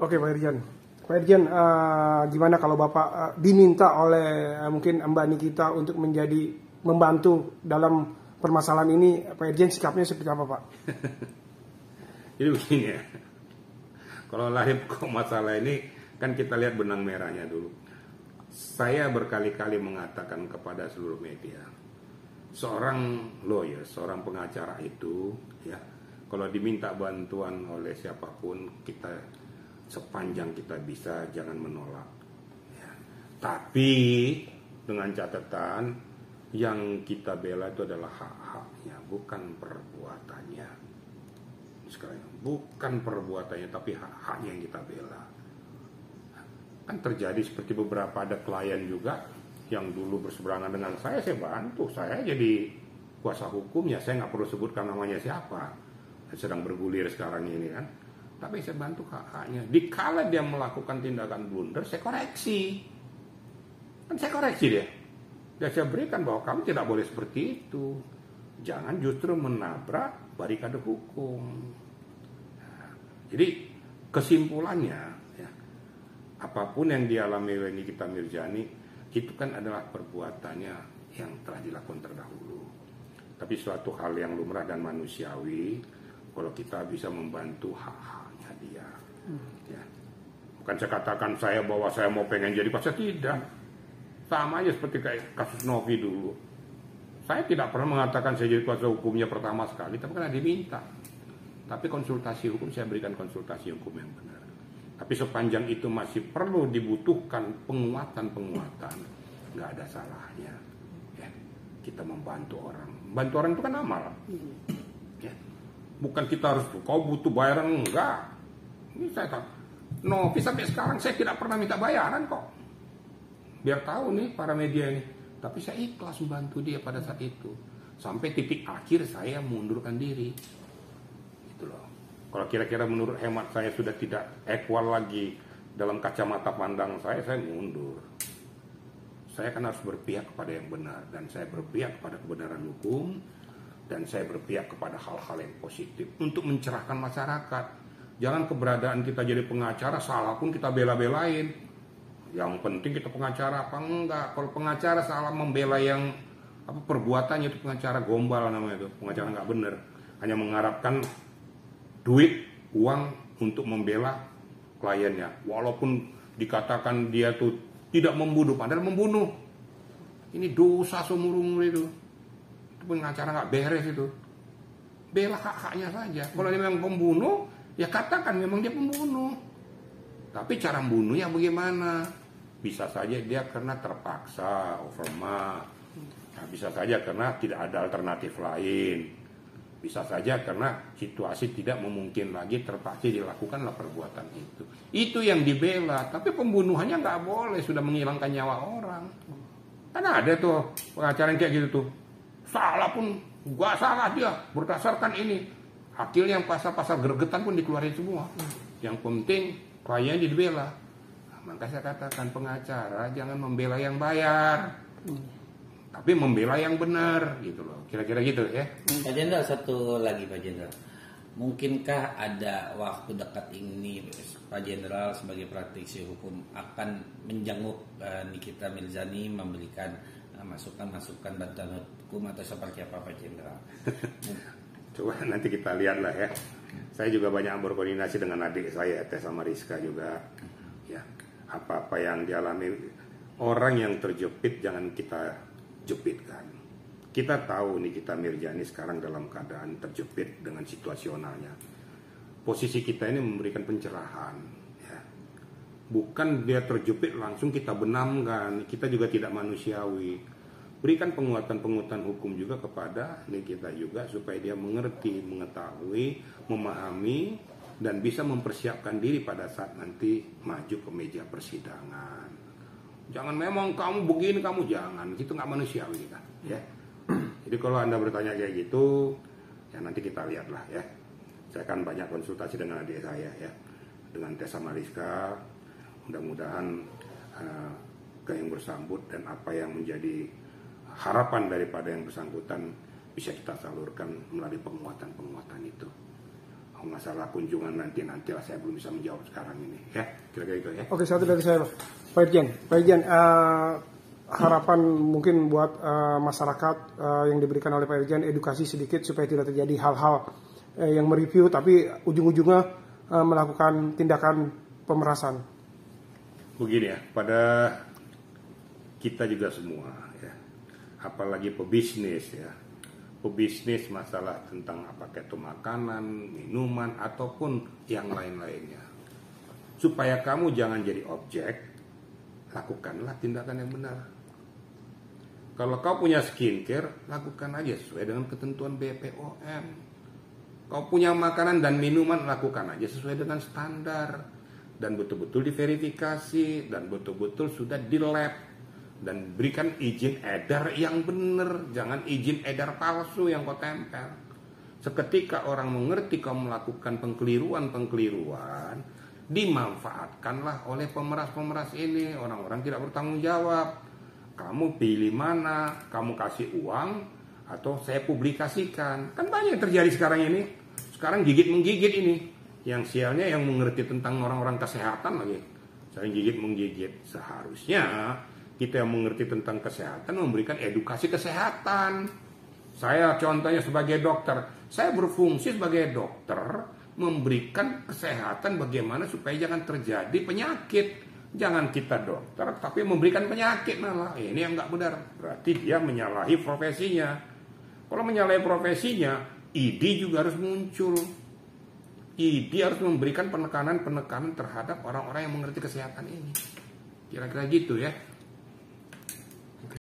Oke Pak Irjan. Pak Irjan, gimana kalau Bapak diminta oleh mungkin Mbak Nikita untuk menjadi membantu dalam permasalahan ini, Pak Irjan sikapnya seperti apa Pak? Jadi begini ya, kalau lahir kok masalah ini kan kita lihat benang merahnya dulu. Saya berkali-kali mengatakan kepada seluruh media, seorang lawyer, seorang pengacara itu ya, kalau diminta bantuan oleh siapapun, kita sepanjang kita bisa jangan menolak ya. Tapi dengan catatan yang kita bela itu adalah hak-haknya, bukan perbuatannya. Sekarang bukan perbuatannya, tapi hak-haknya yang kita bela. Kan terjadi seperti beberapa ada klien juga yang dulu berseberangan dengan saya bantu, saya jadi kuasa hukumnya, saya nggak perlu sebutkan namanya siapa, sedang bergulir sekarang ini kan. Tapi saya bantu hak-haknya. Dikala dia melakukan tindakan blunder, saya koreksi. Kan saya koreksi dia. Dan saya berikan bahwa kamu tidak boleh seperti itu. Jangan justru menabrak barikade hukum. Nah, jadi kesimpulannya, ya, apapun yang dialami Nikita Mirzani, itu kan adalah perbuatannya yang telah dilakukan terdahulu. Tapi suatu hal yang lumrah dan manusiawi, kalau kita bisa membantu hak-haknya dia, ya. Bukan saya katakan bahwa saya mau pengen jadi kuasa, tidak. Sama aja seperti kayak kasus Novi dulu. Saya tidak pernah mengatakan saya jadi kuasa hukumnya pertama sekali, tapi karena diminta. Tapi konsultasi hukum, saya berikan konsultasi hukum yang benar. Tapi sepanjang itu masih perlu dibutuhkan penguatan, nggak ada salahnya. Ya, kita membantu orang. Bantu orang itu kan amal. Ya. Bukan kita harus, kau butuh bayaran, enggak. Ini saya tahu. Novi sampai sekarang saya tidak pernah minta bayaran kok. Biar tahu nih para media ini. Tapi saya ikhlas membantu dia pada saat itu. Sampai titik akhir saya mundurkan diri. Gitu loh. Kalau kira-kira menurut hemat saya sudah tidak equal lagi dalam kacamata pandang saya mundur. Saya kan harus berpihak kepada yang benar. Dan saya berpihak kepada kebenaran hukum. Dan saya berpihak kepada hal-hal yang positif untuk mencerahkan masyarakat. Jangan keberadaan kita jadi pengacara, salah pun kita bela-belain. Yang penting kita pengacara apa enggak. Kalau pengacara salah membela yang perbuatannya, itu pengacara gombal namanya itu. Pengacara nggak benar. Hanya mengharapkan duit, uang untuk membela kliennya. Walaupun dikatakan dia tuh tidak membunuh, padahal membunuh. Ini dosa seumur-umur itu. Itu pengacara nggak beres itu. Bela hak-haknya saja. Kalau dia memang pembunuh, ya katakan memang dia pembunuh. Tapi cara membunuhnya bagaimana? Bisa saja dia karena terpaksa, overma. Nah, bisa saja karena tidak ada alternatif lain. Bisa saja karena situasi tidak memungkinkan lagi, terpaksa dilakukanlah perbuatan itu. Itu yang dibela. Tapi pembunuhannya nggak boleh, sudah menghilangkan nyawa orang. Karena ada tuh pengacara yang kayak gitu tuh. Salah pun gak salah dia berdasarkan ini. Akhirnya yang pasal-pasal gregetan pun dikeluarin semua. Yang penting kliennya dibela. Nah, maka saya katakan pengacara jangan membela yang bayar, tapi membela yang benar gitu loh. Kira-kira gitu ya. Pak Jenderal, satu lagi Pak Jenderal. Mungkinkah ada waktu dekat ini Pak Jenderal sebagai praktisi hukum akan menjenguk Nikita Mirzani, memberikan masukan-masukan bantuan hukum atau seperti apa Pak Jenderal? Coba nanti kita lihat lah ya. Saya juga banyak berkoordinasi dengan adik saya Tessa Mariska juga. Ya, apa-apa yang dialami orang yang terjepit jangan kita jepitkan. Kita tahu Nikita Mirzani sekarang dalam keadaan terjepit dengan situasionalnya. Posisi kita ini memberikan pencerahan. Ya. Bukan dia terjepit langsung kita benamkan. Kita juga tidak manusiawi. Berikan penguatan-penguatan hukum juga kepada Nikita juga supaya dia mengerti, mengetahui, memahami dan bisa mempersiapkan diri pada saat nanti maju ke meja persidangan. Jangan memang kamu begini, kamu jangan, itu nggak manusiawi kan, ya. Jadi kalau Anda bertanya kayak gitu, ya nanti kita lihatlah ya. Saya akan banyak konsultasi dengan adik saya ya, dengan Tessa Mariska. Mudah-mudahan ke yang bersambut dan apa yang menjadi harapan daripada yang bersangkutan bisa kita salurkan melalui penguatan-penguatan itu. Masalah kunjungan nantilah, saya belum bisa menjawab sekarang ini, ya kira-kira itu ya. Oke, satu dari saya, Pak Irjen, harapan mungkin buat masyarakat yang diberikan oleh Pak Irjen, edukasi sedikit supaya tidak terjadi hal-hal yang mereview tapi ujung-ujungnya melakukan tindakan pemerasan. Begini ya, pada kita juga semua ya, apalagi pebisnis ya, pebisnis masalah tentang apakah itu makanan, minuman ataupun yang lain-lainnya. Supaya kamu jangan jadi objek, lakukanlah tindakan yang benar. Kalau kau punya skincare, lakukan aja sesuai dengan ketentuan BPOM. Kau punya makanan dan minuman, lakukan aja sesuai dengan standar. Dan betul-betul diverifikasi, dan betul-betul sudah di lab. Dan berikan izin edar yang benar, jangan izin edar palsu yang kau tempel. Seketika orang mengerti kau melakukan pengkeliruan, dimanfaatkanlah oleh pemeras-pemeras ini. Orang-orang tidak bertanggung jawab. Kamu pilih mana, kamu kasih uang, atau saya publikasikan. Kan banyak yang terjadi sekarang ini. Sekarang gigit-menggigit ini. Yang sialnya yang mengerti tentang orang-orang kesehatan lagi. Saling gigit-menggigit. Seharusnya kita yang mengerti tentang kesehatan memberikan edukasi kesehatan. Saya contohnya sebagai dokter, saya berfungsi sebagai dokter memberikan kesehatan bagaimana supaya jangan terjadi penyakit. Jangan kita dokter tapi memberikan penyakit malah. Ini yang nggak benar. Berarti dia menyalahi profesinya. Kalau menyalahi profesinya, ID juga harus muncul. ID harus memberikan penekanan terhadap orang-orang yang mengerti kesehatan ini. Kira-kira gitu ya.